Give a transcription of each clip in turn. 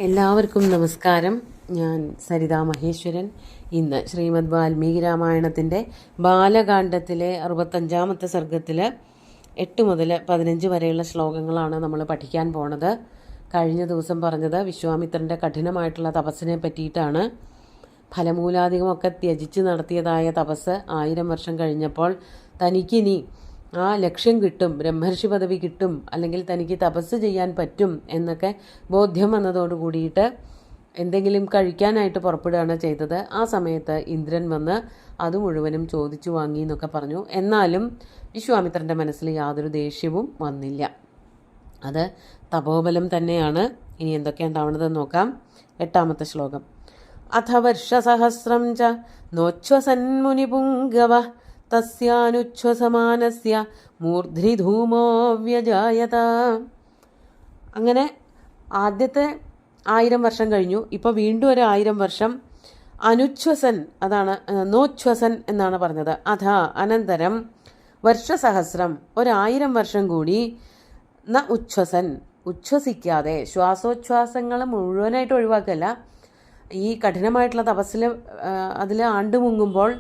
എല്ലാവർക്കും നമസ്കാരം. ഞാൻ സരിതാ മഹേശ്വരൻ. ഇന്ന് ശ്രീമദ് വാൽമീകി രാമായണത്തിൻ്റെ ബാലകാണ്ഡത്തിലെ 65-ാമത്തെ സർഗത്തിൽ 8 മുതൽ 15 വരെയുള്ള ശ്ലോകങ്ങളാണ് നമ്മൾ പഠിക്കാൻ പോണത്. കഴിഞ്ഞ ദിവസം പറഞ്ഞത് വിശ്വാമിത്രൻ്റെ കഠിനമായിട്ടുള്ള തപസ്സിനെ പറ്റിയിട്ടാണ്. ഫലമൂലാധികമൊക്കെ ത്യജിച്ച് നടത്തിയതായ തപസ് 1000 വർഷം കഴിഞ്ഞപ്പോൾ തനിക്കിനി ആ ലക്ഷ്യം കിട്ടും, ബ്രഹ്മർഷി പദവി കിട്ടും, അല്ലെങ്കിൽ തനിക്ക് തപസ് ചെയ്യാൻ പറ്റും എന്നൊക്കെ ബോധ്യം വന്നതോടു കൂടിയിട്ട് എന്തെങ്കിലും കഴിക്കാനായിട്ട് പുറപ്പെടുകയാണ് ചെയ്തത്. ആ സമയത്ത് ഇന്ദ്രൻ വന്ന് അത് മുഴുവനും ചോദിച്ചു വാങ്ങി എന്നൊക്കെ പറഞ്ഞു. എന്നാലും വിശ്വാമിത്രൻ്റെ മനസ്സിൽ യാതൊരു ദേഷ്യവും വന്നില്ല. അത് തപോബലം തന്നെയാണ്. ഇനി എന്തൊക്കെയുണ്ടാവണതെന്ന് നോക്കാം. 8-ാമത്തെ ശ്ലോകം. അഥ വർഷസഹസ്രം ച നോച്ഛ്വസന്മുനിപുംഗവ തസ്യാനുച്ഛ്വസമാനസ്യ മൂർധ്നി ധൂമോ വ്യജായത. അങ്ങനെ ആദ്യത്തെ 1000 വർഷം കഴിഞ്ഞു. ഇപ്പോൾ വീണ്ടും ഒരു 1000 വർഷം അനുച്ഛ്വസൻ, അതാണ് നോച്ഛ്വസൻ എന്നാണ് പറഞ്ഞത്. അഥ അനന്തരം വർഷസഹസ്രം 1000 വർഷം കൂടി ന ഉച്ഛ്വസൻ ഉച്ഛ്വസിക്കാതെ, ശ്വാസോച്ഛ്വാസങ്ങൾ മുഴുവനായിട്ട് ഒഴിവാക്കല്ല, ഈ കഠിനമായിട്ടുള്ള തപസ്സിൽ അതിൽ ആണ്ടുമുങ്ങുമ്പോൾ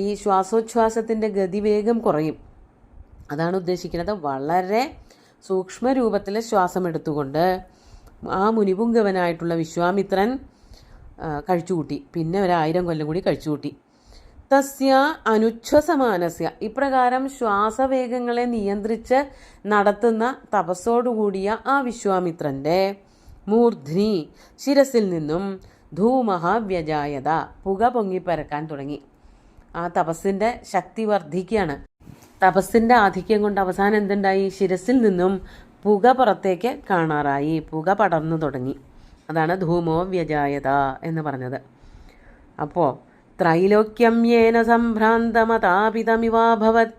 ഈ ശ്വാസോച്ഛ്വാസത്തിൻ്റെ ഗതിവേഗം കുറയും. അതാണ് ഉദ്ദേശിക്കുന്നത്. വളരെ സൂക്ഷ്മ രൂപത്തിൽ ശ്വാസം എടുത്തുകൊണ്ട് ആ മുനിപുങ്കവനായിട്ടുള്ള വിശ്വാമിത്രൻ കഴിച്ചുകൂട്ടി. പിന്നെ ഒരു 1000 കൊല്ലം കൂടി കഴിച്ചുകൂട്ടി. തസ്യ അനുച്ഛ്വസമാനസ്യ, ഇപ്രകാരം ശ്വാസവേഗങ്ങളെ നിയന്ത്രിച്ച് നടത്തുന്ന തപസ്സോടുകൂടിയ ആ വിശ്വാമിത്രൻ്റെ മൂർധ്നി, ശിരസിൽ നിന്നും ധൂമഹ വ്യജായത, പുക പൊങ്ങിപ്പരക്കാൻ തുടങ്ങി. ആ തപസ്സിൻ്റെ ശക്തി വർദ്ധിക്കുകയാണ്. തപസ്സിൻ്റെ ആധിക്യം കൊണ്ട് അവസാനം എന്തുണ്ടായി? ശിരസിൽ നിന്നും പുക പുറത്തേക്ക് കാണാറായി, പുക പടർന്നു തുടങ്ങി. അതാണ് ധൂമോ വ്യജായത എന്ന് പറഞ്ഞത്. അപ്പോൾ ത്രൈലോക്യം യേന സംഭ്രാന്തമതാപിതമിവാഭവത്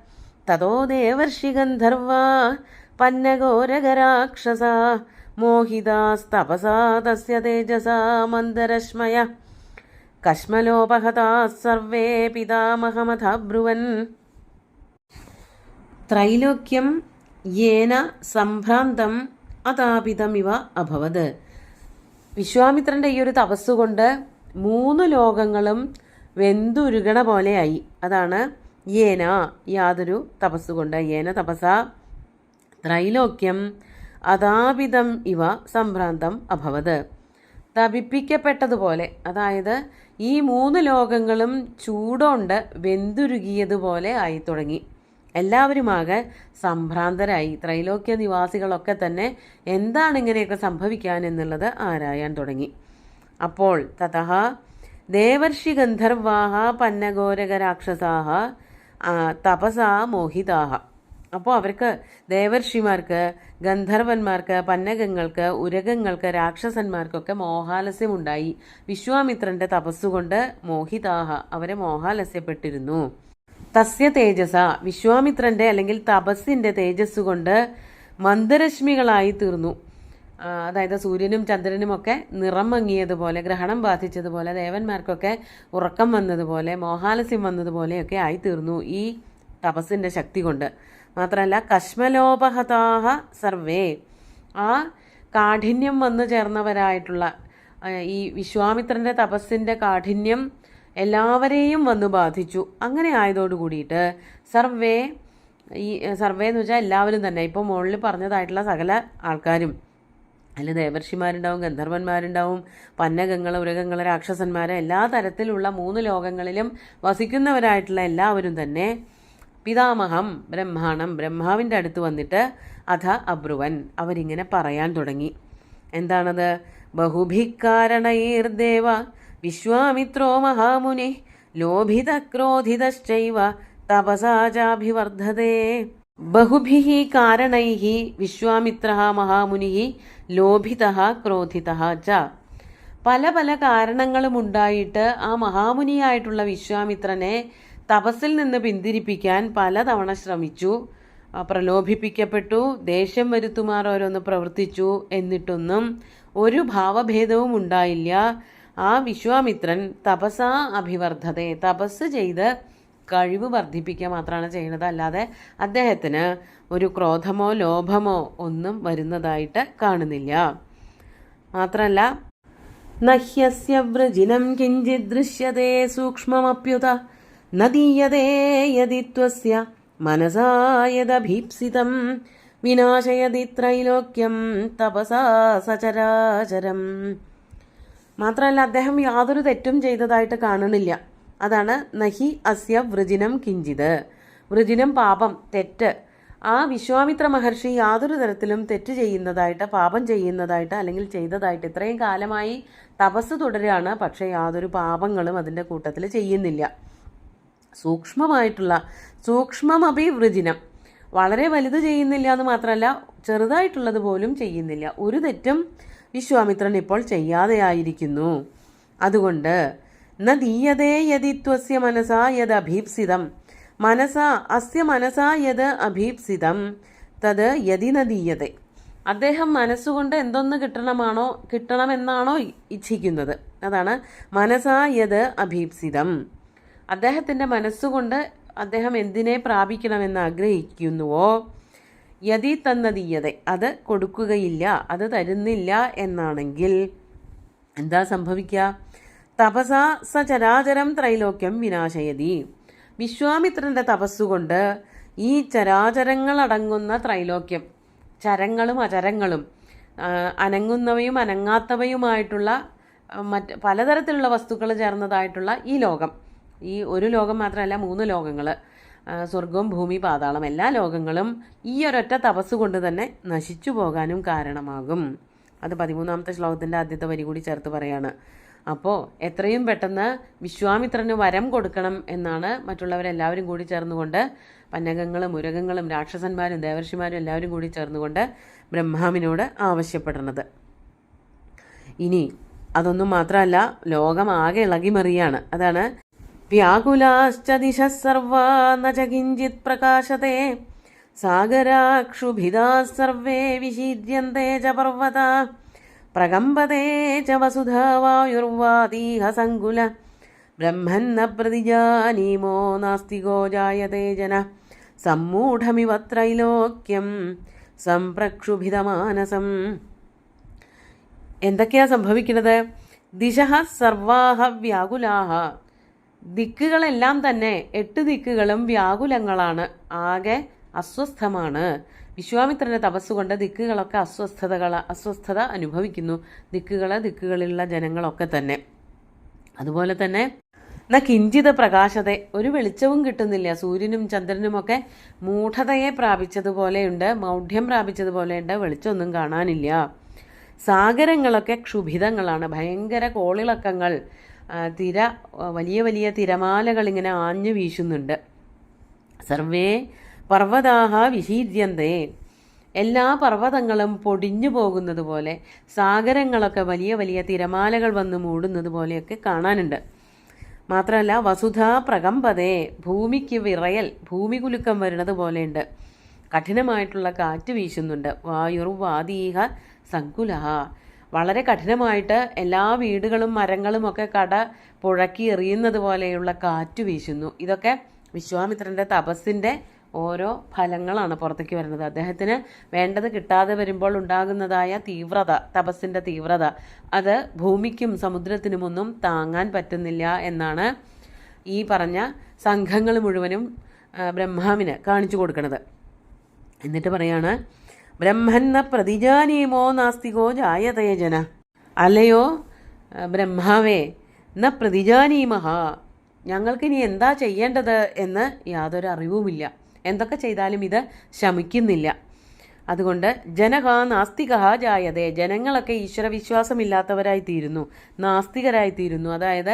തതോ ദേവർഷി ഗന്ധർവാ പന്നഘോരഗരാക്ഷസ മോഹിതാസ്തപസാ തസ്യ തേജസാ മന്ദരശ്മയ കശ്മലോപഹതാ സർവേ പിതാമഹമഥ ബ്രുവൻ. ത്രൈലോക്യം യേന സംഭ്രാന്തം അതാപിതമിവ അഭവത്. വിശ്വാമിത്രൻ്റെ ഈ ഒരു തപസ്സുകൊണ്ട് 3 ലോകങ്ങളും വെന്തുരുകണ പോലെയായി. അതാണ് യേന, യാതൊരു തപസ്സുകൊണ്ട്. യേന തപസ ത്രൈലോക്യം അതാപിതം ഇവ സംഭ്രാന്തം അഭവത്, തപിപ്പിക്കപ്പെട്ടതുപോലെ, അതായത് ഈ 3 ലോകങ്ങളും ചൂടോണ്ട് വെന്തുരുകിയതുപോലെ ആയി തുടങ്ങി. എല്ലാവരുമാകെ സംഭ്രാന്തരായി. ത്രൈലോക്യ നിവാസികളൊക്കെ തന്നെ എന്താണ് ഇങ്ങനെയൊക്കെ സംഭവിക്കാൻ എന്നുള്ളത് ആരായാൻ തുടങ്ങി. അപ്പോൾ തതഃ ദേവർഷി ഗന്ധർവാഹ പന്നഘോരഗരാക്ഷസാഹ തപസാ മോഹിതാഹ. അപ്പോൾ അവർക്ക്, ദേവർഷിമാർക്ക്, ഗന്ധർവന്മാർക്ക്, പന്നകങ്ങൾക്ക്, ഉരകങ്ങൾക്ക്, രാക്ഷസന്മാർക്കൊക്കെ മോഹാലസ്യമുണ്ടായി. വിശ്വാമിത്രൻ്റെ തപസ്സുകൊണ്ട് മോഹിതാഹ, അവരെ മോഹാലസ്യപ്പെട്ടിരുന്നു. തസ്യ തേജസ, വിശ്വാമിത്രൻ്റെ അല്ലെങ്കിൽ തപസ്സിൻ്റെ തേജസ് കൊണ്ട് മന്ദരശ്മികളായി തീർന്നു. അതായത് സൂര്യനും ചന്ദ്രനുമൊക്കെ നിറം മങ്ങിയതുപോലെ, ഗ്രഹണം ബാധിച്ചതുപോലെ, ദേവന്മാർക്കൊക്കെ ഉറക്കം വന്നതുപോലെ, മോഹാലസ്യം വന്നതുപോലെയൊക്കെ ആയിത്തീർന്നു ഈ തപസ്സിൻ്റെ ശക്തി കൊണ്ട്. മാത്രമല്ല കശ്മലോപഹതാഹ സർവേ, ആ കാഠിന്യം വന്നു ചേർന്നവരായിട്ടുള്ള ഈ വിശ്വാമിത്രൻ്റെ തപസ്സിൻ്റെ കാഠിന്യം എല്ലാവരെയും വന്നു ബാധിച്ചു. അങ്ങനെ ആയതോടു കൂടിയിട്ട് സർവേ, ഈ സർവേ എന്ന് വെച്ചാൽ എല്ലാവരും തന്നെ, ഇപ്പോൾ മുകളിൽ പറഞ്ഞതായിട്ടുള്ള സകല ആൾക്കാരും, അതിൽ ദേവർഷിമാരുണ്ടാവും, ഗന്ധർവന്മാരുണ്ടാവും, പന്നകങ്ങൾ, ഉരകങ്ങൾ, രാക്ഷസന്മാർ, എല്ലാ തരത്തിലുള്ള 3 ലോകങ്ങളിലും വസിക്കുന്നവരായിട്ടുള്ള എല്ലാവരും തന്നെ പിതാമഹം ബ്രഹ്മാണം, ബ്രഹ്മാവിൻ്റെ അടുത്ത് വന്നിട്ട് അഥ അബ്രുവൻ, അവരിങ്ങനെ പറയാൻ തുടങ്ങി. എന്താണത്? ബഹുഭിക്കാരണൈർദേവ വിശ്വാമിത്രോ മഹാമുനി ലോഭിത ക്രോധിതശ്ചൈവ തപസാചാഭിവർദ്ധതേ. ബഹുഭിഃ കാരണൈഃ വിശ്വാമിത്രഃ മുനിഃ ലോഭിതഃ ക്രോധിതഃ ച. പല പല കാരണങ്ങളും ഉണ്ടായിട്ട് ആ മഹാമുനിയായിട്ടുള്ള വിശ്വാമിത്രനെ തപസ്സിൽ നിന്ന് പിന്തിരിപ്പിക്കാൻ പലതവണ ശ്രമിച്ചു, പ്രലോഭിപ്പിക്കപ്പെട്ടു, ദേഷ്യം വരുത്തുമാർ ഓരോന്ന് പ്രവർത്തിച്ചു. എന്നിട്ടൊന്നും ഒരു ഭാവഭേദവും ഉണ്ടായില്ല. ആ വിശ്വാമിത്രൻ തപസാ അഭിവർദ്ധതേ, തപസ് ചെയ്ത് കഴിവ് വർദ്ധിപ്പിക്കുക മാത്രമാണ് ചെയ്യുന്നത്. അല്ലാതെ അദ്ദേഹത്തിന് ഒരു ക്രോധമോ ലോഭമോ ഒന്നും വരുന്നതായിട്ട് കാണുന്നില്ല. മാത്രമല്ല നഹ്യസ്യ വൃജിനം കിഞ്ചിത് ദൃശ്യത്തെ സൂക്ഷ്മമപ്യുത ന ദീയതേ യദി ത്വസ്യ മനസാ യദഭീപ്സിതം വിനാശയതി ത്രൈലോക്യം തപസാ സചരാചരം. മാത്രമല്ല അദ്ദേഹം യാതൊരു തെറ്റും ചെയ്തതായിട്ട് കാണുന്നില്ല. അതാണ് നഹി അസ്യ വൃജിനം കിഞ്ചിത്. വൃജിനം പാപം, തെറ്റ്. ആ വിശ്വാമിത്ര മഹർഷി യാതൊരു തരത്തിലും തെറ്റ് ചെയ്യുന്നതായിട്ട്, പാപം ചെയ്യുന്നതായിട്ട് അല്ലെങ്കിൽ ചെയ്തതായിട്ട് ഇത്രയും കാലമായി തപസ് തുടരുകയാണ്. പക്ഷേ യാതൊരു പാപങ്ങളും അതിൻ്റെ കൂട്ടത്തിൽ ചെയ്യുന്നില്ല. സൂക്ഷ്മമപി വൃജിനം, വളരെ വലുത് ചെയ്യുന്നില്ല എന്ന് മാത്രമല്ല ചെറുതായിട്ടുള്ളത് പോലും ചെയ്യുന്നില്ല. ഒരു തെറ്റും വിശ്വാമിത്രൻ ഇപ്പോൾ ചെയ്യാതെയായിരിക്കുന്നു. അതുകൊണ്ട് ന ദീയതേ യദി ത്വസ്യ മനസാ യദ് അഭീപ്സിതം, അസ്യ മനസാ യദ് അഭീപ്സിതം തത് യദി ന ദീയതേ. അദ്ദേഹം മനസ്സുകൊണ്ട് എന്തൊന്ന് കിട്ടണമെന്നാണോ ഇച്ഛിക്കുന്നത്, അതാണ് മനസാ യദ് അഭീപ്സിതം. അദ്ദേഹത്തിൻ്റെ മനസ്സുകൊണ്ട് അദ്ദേഹം എന്തിനെ പ്രാപിക്കണമെന്ന് ആഗ്രഹിക്കുന്നുവോ യതി തന്നതീയത, അത് കൊടുക്കുകയില്ല, അത് തരുന്നില്ല എന്നാണെങ്കിൽ എന്താ സംഭവിക്കുക? തപസാ സചരാചരം ത്രൈലോക്യം വിനാശയതി. വിശ്വാമിത്രൻ്റെ തപസ്സുകൊണ്ട് ഈ ചരാചരങ്ങളടങ്ങുന്ന ത്രൈലോക്യം, ചരങ്ങളും അചരങ്ങളും അനങ്ങുന്നവയും അനങ്ങാത്തവയുമായിട്ടുള്ള പലതരത്തിലുള്ള വസ്തുക്കൾ ചേർന്നതായിട്ടുള്ള ഈ ലോകം, ഈ ഒരു ലോകം മാത്രമല്ല 3 ലോകങ്ങൾ, സ്വർഗവും ഭൂമി പാതാളം, എല്ലാ ലോകങ്ങളും ഈ ഒരൊറ്റ തപസ് കൊണ്ട് തന്നെ നശിച്ചു പോകാനും കാരണമാകും. അത് 13ാമത്തെ ശ്ലോകത്തിൻ്റെ ആദ്യത്തെ വരി കൂടി ചേർത്ത് പറയാണ്. അപ്പോൾ എത്രയും പെട്ടെന്ന് വിശ്വാമിത്രന് വരം കൊടുക്കണം എന്നാണ് മറ്റുള്ളവരെല്ലാവരും കൂടി ചേർന്നുകൊണ്ട്, പന്നകങ്ങളും ഉരകങ്ങളും രാക്ഷസന്മാരും ദേവർഷിമാരും എല്ലാവരും കൂടി ചേർന്നുകൊണ്ട് ബ്രഹ്മാവിനോട് ആവശ്യപ്പെടുന്നത്. ഇനി അതൊന്നും മാത്രമല്ല, ലോകമാകെ ഇളകിമറിയാണ്. അതാണ് വ്യാകുലാശ്ച ദിശഃ സർവാ ന ച കിഞ്ചിത് പ്രകാശത്തെ സാഗരാക്ഷുഭിദാ സർവേ വിശീര്യന്തെ ച പർവ്വതാ പ്രകമ്പതേ ച വസുധാ വായുർവാതീഹ സങ്കുല ബ്രഹ്മന്ന പ്രതിജാനീമോ നാസ്തികോ ജായതേ ജന സമ്മൂഢമിവ ത്രൈലോക്യം സംപ്രക്ഷുഭിതമാനസം. എന്തൊക്കെയാ സംഭവിക്കുന്നത്? ദിശഃ സർവാഹ വ്യാകുലാഹ, ദിക്കുകളെല്ലാം തന്നെ 8 ദിക്കുകളും വ്യാകുലങ്ങളാണ്, ആകെ അസ്വസ്ഥമാണ്. വിശ്വാമിത്രന്റെ തപസ്സുകൊണ്ട് ദിക്കുകളൊക്കെ അസ്വസ്ഥത അനുഭവിക്കുന്നു. ദിക്കുകളിലുള്ള ജനങ്ങളൊക്കെ തന്നെ. അതുപോലെ തന്നെ ന കിഞ്ചിത പ്രകാശത്തെ, ഒരു വെളിച്ചവും കിട്ടുന്നില്ല. സൂര്യനും ചന്ദ്രനുമൊക്കെ മൂഢതയെ പ്രാപിച്ചതുപോലെയുണ്ട്, മൗഢ്യം പ്രാപിച്ചതുപോലെയുണ്ട്, വെളിച്ചമൊന്നും കാണാനില്ല. സാഗരങ്ങളൊക്കെ ക്ഷുഭിതങ്ങളാണ്, ഭയങ്കര കോളിളക്കങ്ങൾ, വലിയ വലിയ തിരമാലകൾ ഇങ്ങനെ ആഞ്ഞു വീശുന്നുണ്ട്. സർവേ പർവ്വതാഹ വിശീര്യന്തേ, എല്ലാ പർവ്വതങ്ങളും പൊടിഞ്ഞു പോകുന്നത് പോലെ, സാഗരങ്ങളൊക്കെ വലിയ വലിയ തിരമാലകൾ വന്ന് മൂടുന്നത് പോലെയൊക്കെ കാണാനുണ്ട്. മാത്രമല്ല വസുധ പ്രകമ്പതേ, ഭൂമിക്ക് വിറയൽ, ഭൂമി കുലുക്കം വരുന്നത് പോലെയുണ്ട്. കഠിനമായിട്ടുള്ള കാറ്റ് വീശുന്നുണ്ട്. വായുർവാദീഹ സങ്കുലഹ, വളരെ കഠിനമായിട്ട് എല്ലാ വീടുകളും മരങ്ങളും ഒക്കെ പുഴക്കി എറിയുന്നത് പോലെയുള്ള കാറ്റ് വീശുന്നു. ഇതൊക്കെ വിശ്വാമിത്രൻ്റെ തപസ്സിൻ്റെ ഓരോ ഫലങ്ങളാണ് പുറത്തേക്ക് വരുന്നത്. അദ്ദേഹത്തിന് വേണ്ടത് കിട്ടാതെ വരുമ്പോൾ ഉണ്ടാകുന്നതായ തീവ്രത, തപസ്സിൻ്റെ തീവ്രത, അത് ഭൂമിക്കും സമുദ്രത്തിനുമൊന്നും താങ്ങാൻ പറ്റുന്നില്ല എന്നാണ് ഈ പറഞ്ഞ സംഘങ്ങൾ മുഴുവനും ബ്രഹ്മാവിന് കാണിച്ചു കൊടുക്കുന്നത്. എന്നിട്ട് പറയാണ്, ബ്രഹ്മന്ന പ്രതിജാനീമോ നാസ്തികോ ജായതേ ജന. അല്ലയോ ബ്രഹ്മാവേ, ന പ്രതിജാനീമഹ, ഞങ്ങൾക്കിനി എന്താ ചെയ്യേണ്ടത് എന്ന് യാതൊരു അറിവുമില്ല. എന്തൊക്കെ ചെയ്താലും ഇത് ശമിക്കുന്നില്ല. അതുകൊണ്ട് ജനക നാസ്തിക ജായതേ, ജനങ്ങളൊക്കെ ഈശ്വരവിശ്വാസമില്ലാത്തവരായിത്തീരുന്നു, നാസ്തികരായിത്തീരുന്നു. അതായത്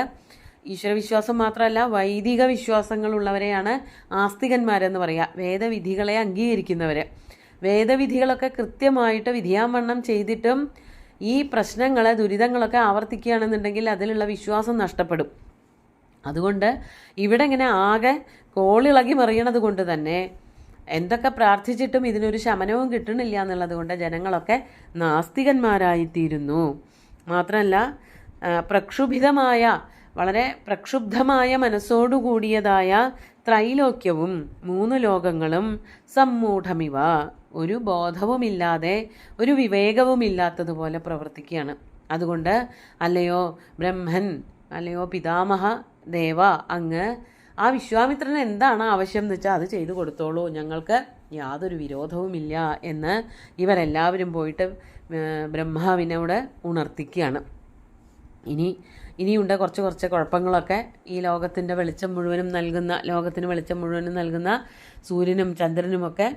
ഈശ്വരവിശ്വാസം മാത്രമല്ല, വൈദിക വിശ്വാസങ്ങളുള്ളവരെയാണ് ആസ്തികന്മാരെന്ന് പറയുക. വേദവിധികളെ അംഗീകരിക്കുന്നവർ. വേദവിധികളൊക്കെ കൃത്യമായിട്ട് വിധിയാവണ്ണം ചെയ്തിട്ടും ഈ പ്രശ്നങ്ങൾ, ദുരിതങ്ങളൊക്കെ ആവർത്തിക്കുകയാണെന്നുണ്ടെങ്കിൽ അതിലുള്ള വിശ്വാസം നഷ്ടപ്പെടും. അതുകൊണ്ട് ഇവിടെ ഇങ്ങനെ ആകെ കോളിളകി മറിയണത് കൊണ്ട് തന്നെ എന്തൊക്കെ പ്രാർത്ഥിച്ചിട്ടും ഇതിനൊരു ശമനവും കിട്ടണില്ല എന്നുള്ളത് കൊണ്ട് ജനങ്ങളൊക്കെ നാസ്തികന്മാരായിത്തീരുന്നു. മാത്രമല്ല വളരെ പ്രക്ഷുബ്ധമായ മനസ്സോടുകൂടിയതായ ത്രൈലോക്യവും 3 ലോകങ്ങളും സമ്മൂഢമിവ, ഒരു ബോധവുമില്ലാതെ ഒരു വിവേകവുമില്ലാത്തതുപോലെ പ്രവർത്തിക്കുകയാണ്. അതുകൊണ്ട് അല്ലയോ ബ്രഹ്മൻ, അല്ലയോ പിതാമഹ ദേവ, അങ്ങ് ആ വിശ്വാമിത്രന് എന്താണ് ആവശ്യം എന്ന് വെച്ചാൽ അത് ചെയ്തു കൊടുത്തോളൂ, ഞങ്ങൾക്ക് യാതൊരു വിരോധവുമില്ല എന്ന് ഇവരെല്ലാവരും പോയിട്ട് ബ്രഹ്മാവിനോട് ഉണർത്തിക്കുകയാണ്. ഇനിയുണ്ട് കുറച്ച് കുഴപ്പങ്ങളൊക്കെ. ഈ ലോകത്തിന് വെളിച്ചം മുഴുവനും നൽകുന്ന സൂര്യനും ചന്ദ്രനുമൊക്കെ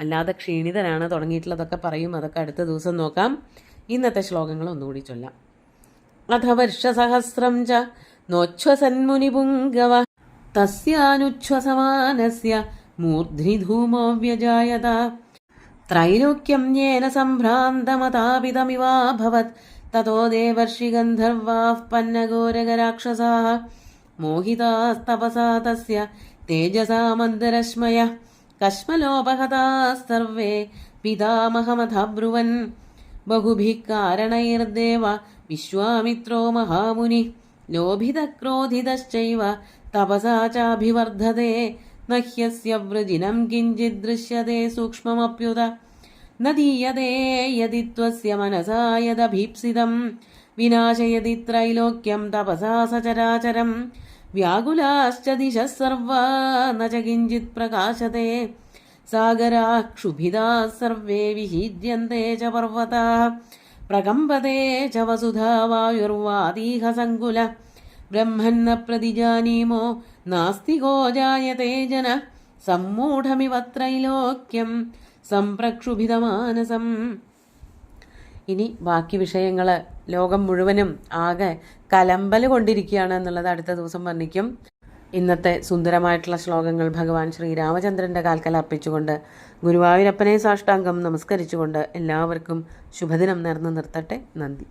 അല്ലാതെ ക്ഷീണിതരാണ്, തുടങ്ങിയിട്ടുള്ളതൊക്കെ പറയും. അതൊക്കെ അടുത്ത ദിവസം നോക്കാം. ഇന്നത്തെ ശ്ലോകങ്ങൾ ഒന്നുകൂടി ചൊല്ലാം. അഥ വർഷസഹസ്രം ച നോച്ഛ്വസന്മുനിപുംഗവ തസ്യാനുച്ഛ്വസമാനസ്യ മൂർധ്നി ധൂമോ വ്യജായത ത്രൈലോക്യം യേന സംഭ്രാന്തമതാപിതമിവാഭവത് തതോ ദേവർഷി ഗന്ധർവാഃ പന്നഘോരഗരാക്ഷസാഃ മോഹിതാസ്തപസാ തസ്യ തേജസാ മന്ദരശ്മയഃ കശ്മലോപഹതാഃ സർവേ പിതാമഹമഥബ്രുവൻ ബഹുഭിഃ കാരണൈർദേവ വിശ്വാമിത്രോ മഹാമുനിഃ ലോഭിതക്രോധിതശ്ചൈവ തപസാ ചാഭിവർദ്ധതേ ന ഹ്യസ്യ വൃജിനം കിഞ്ചിദ് ദൃശ്യത്തെ സൂക്ഷ്മമപ്യുത ന ദീയതേ യദി ത്വസ്യ മനസാ യദഭീപ്സിതം വിനാശയതി ത്രൈലോക്യം തപസാ സചരാചരം വ്യാകുലാശ്ച ദിശഃ സർവാ ന ച കിഞ്ചിത് പ്രകാശത്തെ സാഗരാഃ ക്ഷുഭിതാഃ സർവേ വിഹീദ്യന്തെ ച പർവതാഃ പ്രകമ്പതേ ച വസുധാ വായുർവാദീഹ സങ്കുല ബ്രഹ്മന്ന പ്രതിജാനീമോ നാസ്തികോ ജായതേ ജനഃ സമ്മൂഢമിവ ത്രൈലോക്യം സംപ്രക്ഷുഭിതമാനസം. ഇനി ബാക്കി വിഷയങ്ങൾ ലോകം മുഴുവനും ആകെ കലമ്പൽ കൊണ്ടിരിക്കുകയാണ് എന്നുള്ളത് അടുത്ത ദിവസം വർണ്ണിക്കും. ഇന്നത്തെ സുന്ദരമായിട്ടുള്ള ശ്ലോകങ്ങൾ ഭഗവാൻ ശ്രീരാമചന്ദ്രൻ്റെ കാൽക്കൽ അർപ്പിച്ചുകൊണ്ട് ഗുരുവായൂരപ്പനെ സാഷ്ടാംഗം നമസ്കരിച്ചുകൊണ്ട് എല്ലാവർക്കും ശുഭദിനം നേർന്നു നിർത്തട്ടെ. നന്ദി.